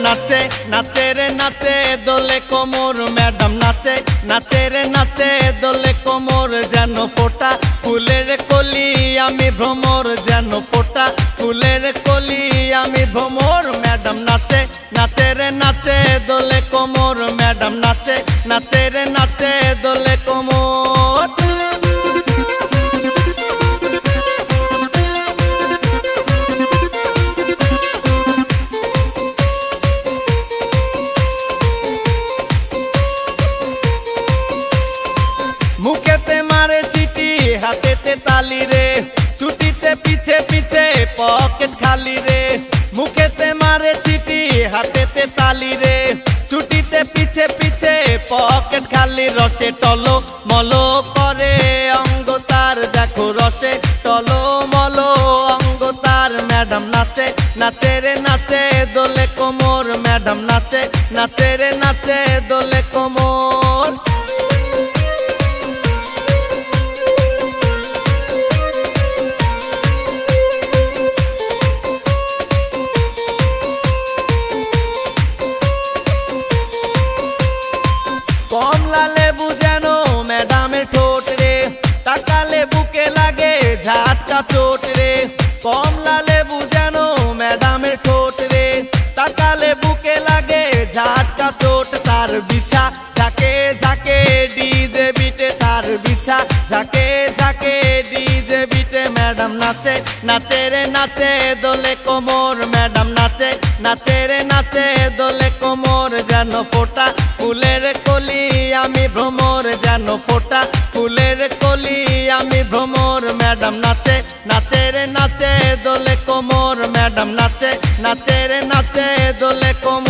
নাচে নাচে রে নাচে দোলে কোমর ম্যাডাম নাচে নাচে রে নাচে দোলে কোমর যেন ফোটা ফুলের কলি আমি ভ্রমর যেন ফোটা ফুলের কলি আমি ভ্রমর ম্যাডাম নাচে নাচে রে নাচে দোলে কোমর ম্যাডাম নাচে নাচে রে নাচে দোলে কোমর। মুখেতে মারে চিঠি হাতেতে তালি রে ছুটিতে পিছে পিছে পকেট খালি রে মুখেতে মারে চিঠি হাতেতে তালি রে ছুটিতে পিছে পিছে পকেট খালি রসে টলো মলো করে অঙ্গ তার দেখো রসে টলো মলো অঙ্গ তার ম্যাডাম নাচে নাচে রে নাচে দোলে কোমর ম্যাডাম নাচে নাচে রে নাচে দোলে কোমর। কমলা লেবু যেন ম্যাডামের ঠোঁট রে তাকালে বুকে লাগে ঝাটকা চোট রে কমলা লেবু যেন ম্যাডামের ঠোঁট রে তাকালে বুকে লাগে ঝাটকা চোট তার বিছা ঝাঁকে ঝাঁকে ডিজে বিটে তার বিছা ঝাঁকে ঝাঁকে ডিজে বিটে ম্যাডাম নাচে নাচে রে নাচে দোলে কোমর ম্যাডাম নাচে নাচে রে নাচে দোলে কোমর যেন ফোটা ফুলের কলি আমি ভ্রমর যেন ফোটা ফুলের কলি আমি ভ্রমর ম্যাডাম নাচে নাচে রে নাচে দোলে কোমর ম্যাডাম নাচে নাচে রে নাচে দোলে কোমর।